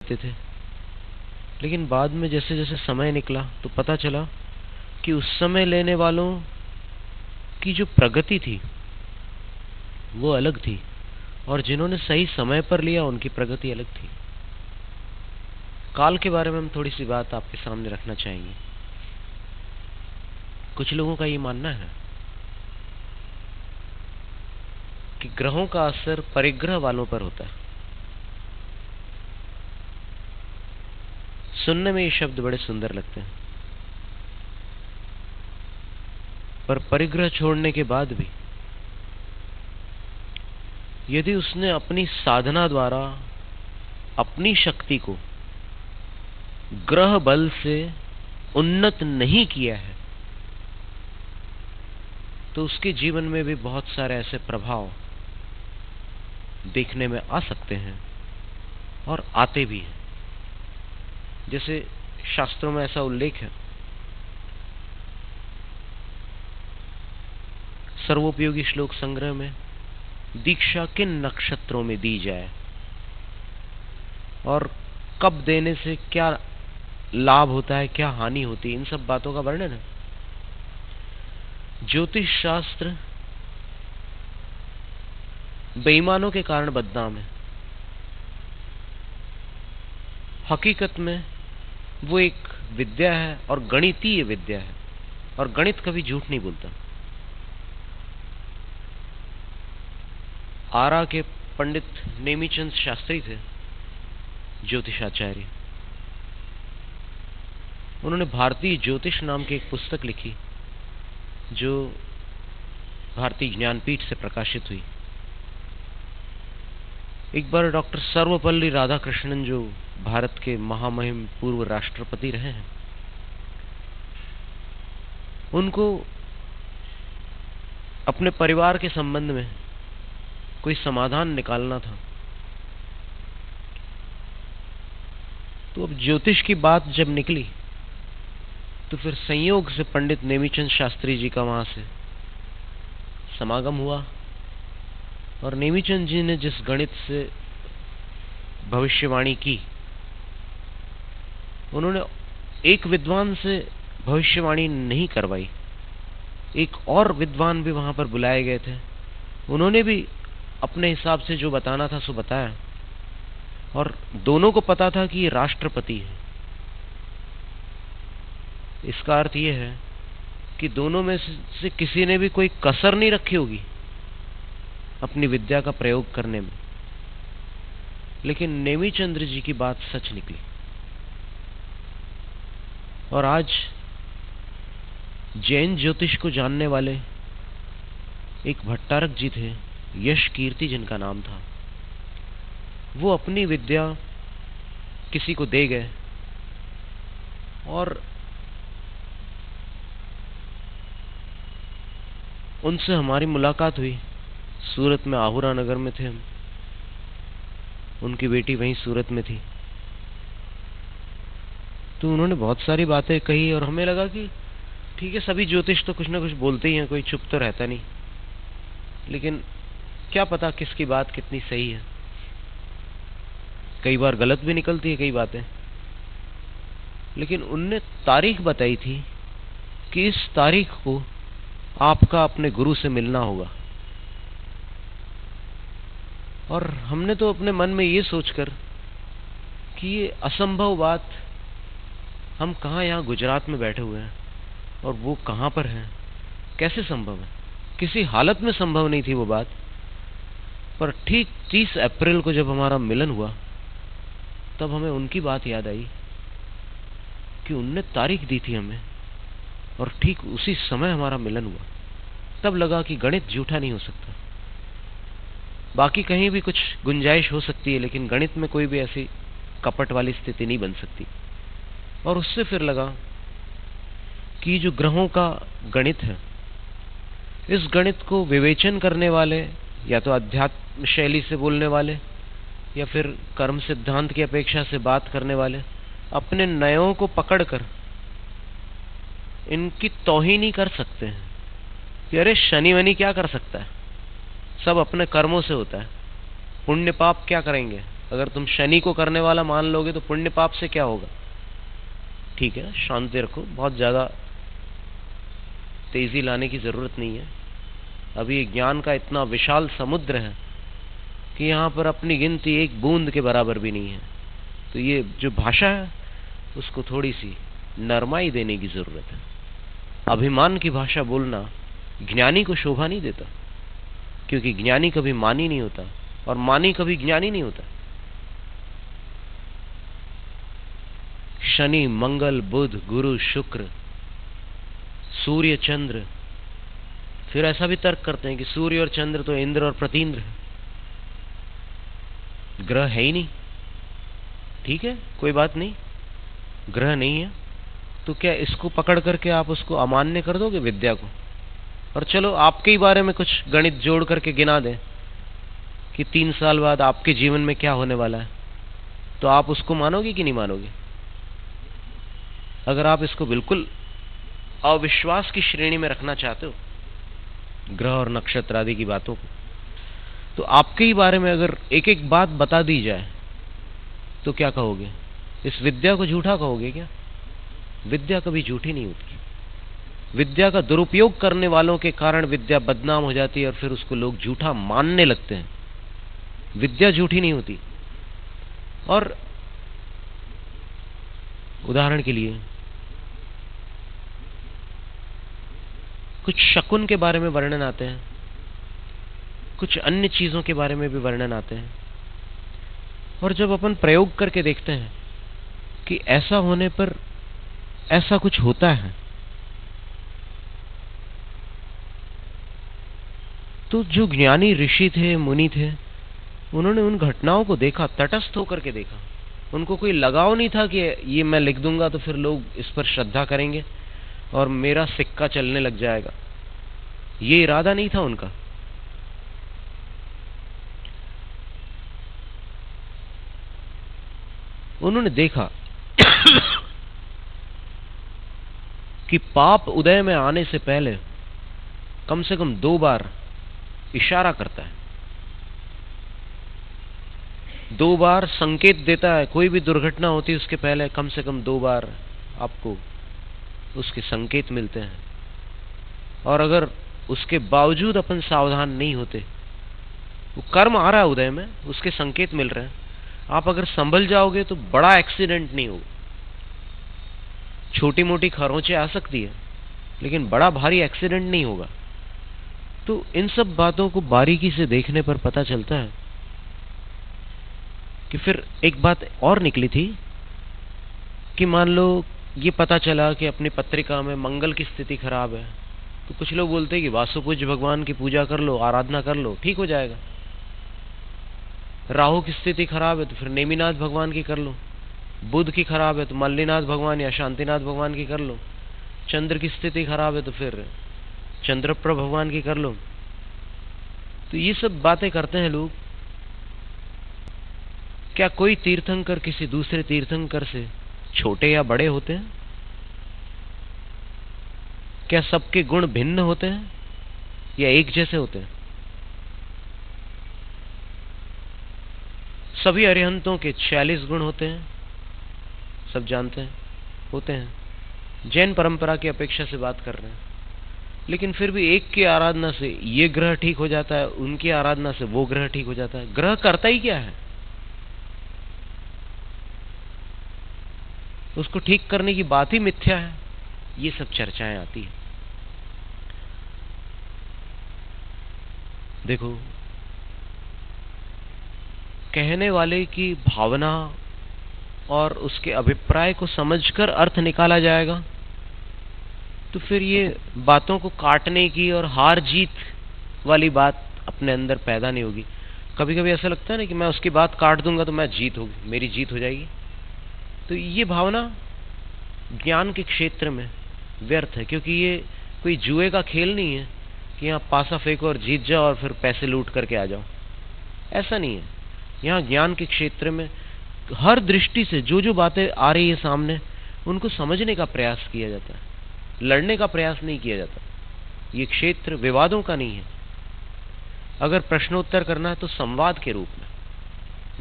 देते थे, लेकिन बाद में जैसे जैसे समय निकला तो पता चला कि उस समय लेने वालों की जो प्रगति थी वो अलग थी, और जिन्होंने सही समय पर लिया उनकी प्रगति अलग थी। काल के बारे में हम थोड़ी सी बात आपके सामने रखना चाहेंगे। कुछ लोगों का ये मानना है कि ग्रहों का असर परिग्रह वालों पर होता है। सुनने में ये शब्द बड़े सुंदर लगते हैं, पर परिग्रह छोड़ने के बाद भी यदि उसने अपनी साधना द्वारा अपनी शक्ति को ग्रह बल से उन्नत नहीं किया है, तो उसके जीवन में भी बहुत सारे ऐसे प्रभाव देखने में आ सकते हैं और आते भी हैं। जैसे शास्त्रों में ऐसा उल्लेख है, सर्वोपयोगी श्लोक संग्रह में, दीक्षा किन नक्षत्रों में दी जाए और कब देने से क्या लाभ होता है, क्या हानि होती है, इन सब बातों का वर्णन है। ज्योतिष शास्त्र बेईमानों के कारण बदनाम है। हकीकत में वो एक विद्या है और गणितीय विद्या है, और गणित कभी झूठ नहीं बोलता। आरा के पंडित नेमीचंद शास्त्री थे, ज्योतिषाचार्य। उन्होंने भारतीय ज्योतिष नाम की एक पुस्तक लिखी जो भारतीय ज्ञानपीठ से प्रकाशित हुई। एक बार डॉक्टर सर्वपल्ली राधाकृष्णन, जो भारत के महामहिम पूर्व राष्ट्रपति रहे हैं, उनको अपने परिवार के संबंध में कोई समाधान निकालना था। तो अब ज्योतिष की बात जब निकली तो फिर संयोग से पंडित नेमीचंद शास्त्री जी का वहां से समागम हुआ, और नेमीचंद जी ने जिस गणित से भविष्यवाणी की, उन्होंने एक विद्वान से भविष्यवाणी नहीं करवाई, एक और विद्वान भी वहां पर बुलाए गए थे। उन्होंने भी अपने हिसाब से जो बताना था सो बताया, और दोनों को पता था कि ये राष्ट्रपति है। इसका अर्थ यह है कि दोनों में से किसी ने भी कोई कसर नहीं रखी होगी अपनी विद्या का प्रयोग करने में। लेकिन नेमीचंद्र जी की बात सच निकली, और आज जैन ज्योतिष को जानने वाले एक भट्टारक जी थे, यश कीर्ति जिनका नाम था। वो अपनी विद्या किसी को दे गए, और उनसे हमारी मुलाकात हुई। सूरत में आहुरा नगर में थे हम, उनकी बेटी वहीं सूरत में थी। तो उन्होंने बहुत सारी बातें कही, और हमें लगा कि ठीक है, सभी ज्योतिष तो कुछ ना कुछ बोलते ही हैं, कोई चुप तो रहता नहीं। लेकिन क्या पता किसकी बात कितनी सही है, कई बार गलत भी निकलती है कई बातें। लेकिन उनने तारीख बताई थी कि इस तारीख को आपका अपने गुरु से मिलना होगा। और हमने तो अपने मन में ये सोचकर कि ये असंभव बात, हम कहाँ यहाँ गुजरात में बैठे हुए हैं और वो कहाँ पर हैं, कैसे संभव है? किसी हालत में संभव नहीं थी वो बात। पर ठीक 30 अप्रैल को जब हमारा मिलन हुआ, तब हमें उनकी बात याद आई कि उनने तारीख दी थी हमें, और ठीक उसी समय हमारा मिलन हुआ। तब लगा कि गणित झूठा नहीं हो सकता। बाकी कहीं भी कुछ गुंजाइश हो सकती है, लेकिन गणित में कोई भी ऐसी कपट वाली स्थिति नहीं बन सकती। और उससे फिर लगा कि जो ग्रहों का गणित है, इस गणित को विवेचन करने वाले, या तो अध्यात्म शैली से बोलने वाले, या फिर कर्म सिद्धांत की अपेक्षा से बात करने वाले, अपने नयों को पकड़कर इनकी तौहीनी कर सकते हैं कि अरे शनि वनि क्या कर सकता है, सब अपने कर्मों से होता है, पुण्य पाप क्या करेंगे, अगर तुम शनि को करने वाला मान लोगे तो पुण्य पाप से क्या होगा? ठीक है, शांति रखो, बहुत ज्यादा तेजी लाने की जरूरत नहीं है। अभी ज्ञान का इतना विशाल समुद्र है कि यहां पर अपनी गिनती एक बूंद के बराबर भी नहीं है। तो ये जो भाषा है उसको थोड़ी सी नरमाई देने की जरूरत है। अभिमान की भाषा बोलना ज्ञानी को शोभा नहीं देता, क्योंकि ज्ञानी कभी मानी नहीं होता और मानी कभी ज्ञानी नहीं होता। शनि, मंगल, बुध, गुरु, शुक्र, सूर्य, चंद्र, फिर ऐसा भी तर्क करते हैं कि सूर्य और चंद्र तो इंद्र और प्रतिंद्र है, ग्रह है ही नहीं। ठीक है, कोई बात नहीं, ग्रह नहीं है तो क्या इसको पकड़ करके आप उसको अमान्य कर दोगे विद्या को? और चलो आपके ही बारे में कुछ गणित जोड़ करके गिना दें कि 3 साल बाद आपके जीवन में क्या होने वाला है, तो आप उसको मानोगे कि नहीं मानोगे? अगर आप इसको बिल्कुल अविश्वास की श्रेणी में रखना चाहते हो, ग्रह और नक्षत्र आदि की बातों को, तो आपके ही बारे में अगर एक एक बात बता दी जाए तो क्या कहोगे? इस विद्या को झूठा कहोगे क्या? विद्या कभी झूठी नहीं होती। विद्या का दुरुपयोग करने वालों के कारण विद्या बदनाम हो जाती है और फिर उसको लोग झूठा मानने लगते हैं। विद्या झूठी नहीं होती। और उदाहरण के लिए कुछ शकुन के बारे में वर्णन आते हैं, कुछ अन्य चीजों के बारे में भी वर्णन आते हैं, और जब अपन प्रयोग करके देखते हैं कि ऐसा होने पर ऐसा कुछ होता है, तो जो ज्ञानी ऋषि थे, मुनि थे, उन्होंने उन घटनाओं को देखा, तटस्थ होकर के देखा। उनको कोई लगाव नहीं था कि ये मैं लिख दूंगा तो फिर लोग इस पर श्रद्धा करेंगे और मेरा सिक्का चलने लग जाएगा। ये इरादा नहीं था उनका। उन्होंने देखा कि पाप उदय में आने से पहले कम से कम 2 बार इशारा करता है, 2 बार संकेत देता है। कोई भी दुर्घटना होती है उसके पहले कम से कम 2 बार आपको उसके संकेत मिलते हैं। और अगर उसके बावजूद अपन सावधान नहीं होते, वो कर्म आ रहा है उदय में, उसके संकेत मिल रहे हैं, आप अगर संभल जाओगे तो बड़ा एक्सीडेंट नहीं होगा। छोटी मोटी खरोंचे आ सकती है लेकिन बड़ा भारी एक्सीडेंट नहीं होगा। तो इन सब बातों को बारीकी से देखने पर पता चलता है कि फिर एक बात और निकली थी कि मान लो ये पता चला कि अपनी पत्रिका में मंगल की स्थिति खराब है, तो कुछ लोग बोलते हैं कि वासुपूज्य भगवान की पूजा कर लो, आराधना कर लो, ठीक हो जाएगा। राहु की स्थिति खराब है तो फिर नेमिनाथ भगवान की कर लो, बुध की खराब है तो मल्लीनाथ भगवान या शांतिनाथ भगवान की कर लो, चंद्र की स्थिति खराब है तो फिर चंद्रप्र भगवान की कर लो। तो ये सब बातें करते हैं लोग। क्या कोई तीर्थंकर किसी दूसरे तीर्थंकर से छोटे या बड़े होते हैं? क्या सबके गुण भिन्न होते हैं या एक जैसे होते हैं? सभी अरिहंतों के 46 गुण होते हैं, सब जानते हैं, होते हैं। जैन परंपरा की अपेक्षा से बात कर रहे हैं, लेकिन फिर भी एक की आराधना से ये ग्रह ठीक हो जाता है, उनकी आराधना से वो ग्रह ठीक हो जाता है। ग्रह करता ही क्या है? उसको ठीक करने की बात ही मिथ्या है। ये सब चर्चाएं आती है। देखो, कहने वाले की भावना और उसके अभिप्राय को समझकर अर्थ निकाला जाएगा तो फिर ये बातों को काटने की और हार जीत वाली बात अपने अंदर पैदा नहीं होगी। कभी कभी ऐसा लगता है ना कि मैं उसकी बात काट दूंगा तो मैं जीत होगी, मेरी जीत हो जाएगी। तो ये भावना ज्ञान के क्षेत्र में व्यर्थ है, क्योंकि ये कोई जुए का खेल नहीं है कि यहाँ पासा फेंको और जीत जाओ और फिर पैसे लूट करके आ जाओ। ऐसा नहीं है। यहाँ ज्ञान के क्षेत्र में हर दृष्टि से जो जो बातें आ रही है सामने, उनको समझने का प्रयास किया जाता है, लड़ने का प्रयास नहीं किया जाता। ये क्षेत्र विवादों का नहीं है। अगर प्रश्नोत्तर करना है तो संवाद के रूप में,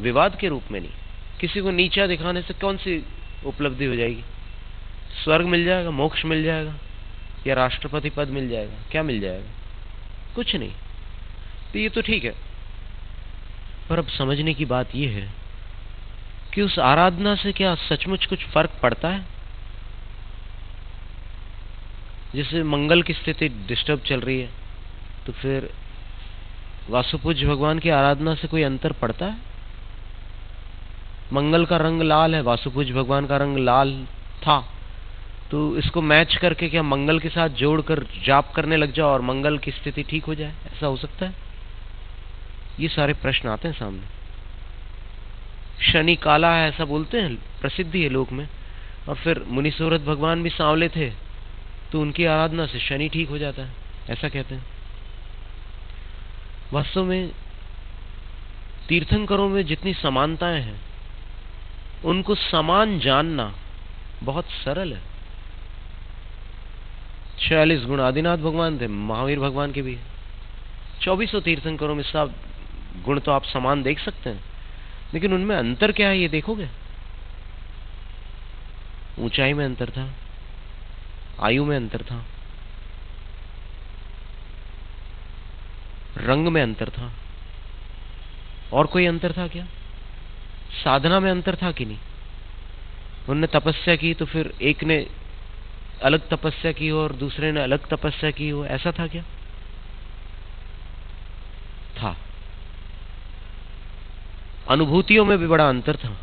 विवाद के रूप में नहीं। किसी को नीचा दिखाने से कौन सी उपलब्धि हो जाएगी? स्वर्ग मिल जाएगा, मोक्ष मिल जाएगा, या राष्ट्रपति पद मिल जाएगा? क्या मिल जाएगा? कुछ नहीं। तो ये तो ठीक है, पर अब समझने की बात यह है कि उस आराधना से क्या सचमुच कुछ फर्क पड़ता है? जैसे मंगल की स्थिति डिस्टर्ब चल रही है, तो फिर वासुपूज्य भगवान की आराधना से कोई अंतर पड़ता है? मंगल का रंग लाल है, वासुपूज्य भगवान का रंग लाल था, तो इसको मैच करके क्या मंगल के साथ जोड़कर जाप करने लग जाओ और मंगल की स्थिति ठीक हो जाए? ऐसा हो सकता है? ये सारे प्रश्न आते हैं सामने। शनि काला है ऐसा बोलते हैं, प्रसिद्धि है लोक में, और फिर मुनीश्वरत भगवान भी सांवले थे, तो उनकी आराधना से शनि ठीक हो जाता है, ऐसा कहते हैं। वास्तव में तीर्थंकरों में जितनी समानताएं हैं, उनको समान जानना बहुत सरल है। 46 गुण आदिनाथ भगवान थे, महावीर भगवान के भी 2400 तीर्थंकरों में सब गुण तो आप समान देख सकते हैं, लेकिन उनमें अंतर क्या है ये देखोगे? ऊंचाई में अंतर था, आयु में अंतर था, रंग में अंतर था, और कोई अंतर था क्या? साधना में अंतर था कि नहीं? उनने तपस्या की तो फिर एक ने अलग तपस्या की हो और दूसरे ने अलग तपस्या की हो, ऐसा था क्या? था। अनुभूतियों में भी बड़ा अंतर था,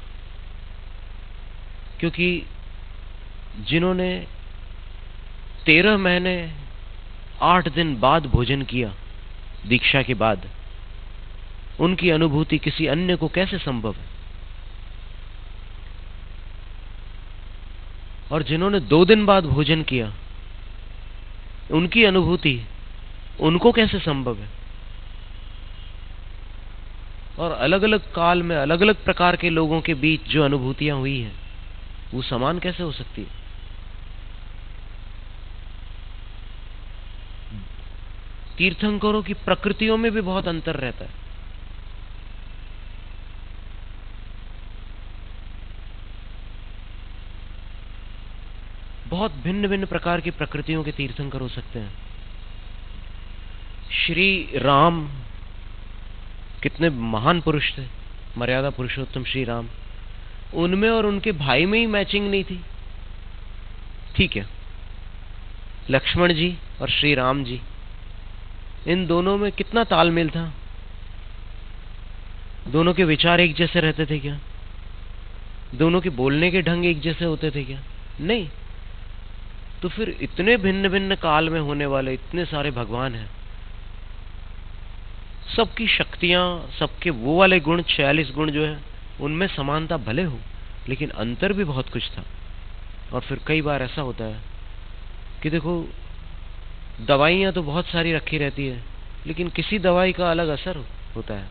क्योंकि जिन्होंने 13 महीने 8 दिन बाद भोजन किया दीक्षा के बाद, उनकी अनुभूति किसी अन्य को कैसे संभव है? और जिन्होंने 2 दिन बाद भोजन किया, उनकी अनुभूति उनको कैसे संभव है? और अलग अलग काल में अलग अलग प्रकार के लोगों के बीच जो अनुभूतियां हुई हैं, वो समान कैसे हो सकती है? तीर्थंकरों की प्रकृतियों में भी बहुत अंतर रहता है। बहुत भिन्न भिन्न प्रकार की प्रकृतियों के तीर्थंकर हो सकते हैं। श्री राम कितने महान पुरुष थे, मर्यादा पुरुषोत्तम श्री राम, उनमें और उनके भाई में ही मैचिंग नहीं थी, ठीक है। लक्ष्मण जी और श्री राम जी, इन दोनों में कितना तालमेल था? दोनों के विचार एक जैसे रहते थे क्या? दोनों के बोलने के ढंग एक जैसे होते थे क्या? नहीं। तो फिर इतने भिन्न भिन्न काल में होने वाले इतने सारे भगवान हैं, सबकी शक्तियां, सबके वो वाले गुण 46 गुण जो है, उनमें समानता भले हो, लेकिन अंतर भी बहुत कुछ था। और फिर कई बार ऐसा होता है कि देखो, दवाइयां तो बहुत सारी रखी रहती है, लेकिन किसी दवाई का अलग असर होता है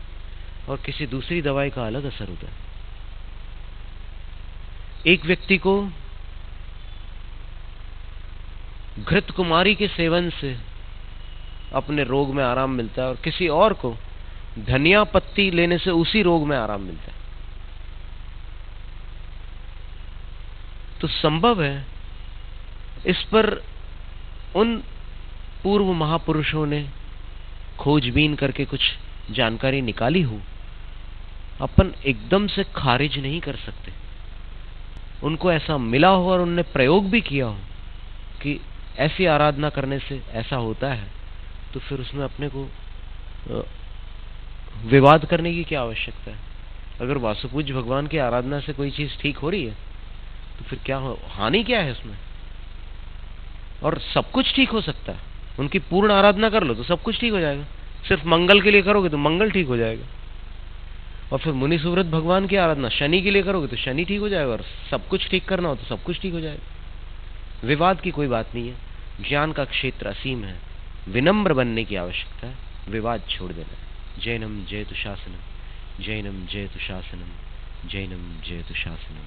और किसी दूसरी दवाई का अलग असर होता है। एक व्यक्ति को घृत कुमारी के सेवन से अपने रोग में आराम मिलता है और किसी और को धनिया पत्ती लेने से उसी रोग में आराम मिलता है। तो संभव है इस पर उन पूर्व महापुरुषों ने खोजबीन करके कुछ जानकारी निकाली हो, अपन एकदम से खारिज नहीं कर सकते। उनको ऐसा मिला हो और उनने प्रयोग भी किया हो कि ऐसी आराधना करने से ऐसा होता है, तो फिर उसमें अपने को विवाद करने की क्या आवश्यकता है? अगर वासुपूज्य भगवान की आराधना से कोई चीज ठीक हो रही है, तो फिर क्या हानि क्या है उसमें? और सब कुछ ठीक हो सकता है। उनकी पूर्ण आराधना कर लो तो सब कुछ ठीक हो जाएगा। सिर्फ मंगल के लिए करोगे तो मंगल ठीक हो जाएगा, और फिर मुनि सुव्रत भगवान की आराधना शनि के लिए करोगे तो शनि ठीक हो जाएगा, और सब कुछ ठीक करना हो तो सब कुछ ठीक हो जाएगा। विवाद की कोई बात नहीं है। ज्ञान का क्षेत्र असीम है, विनम्र बनने की आवश्यकता है, विवाद छोड़ देना। जैनम जयतु शासनम, जैनम जयतु शासनम, जैनम जयतु शासनम।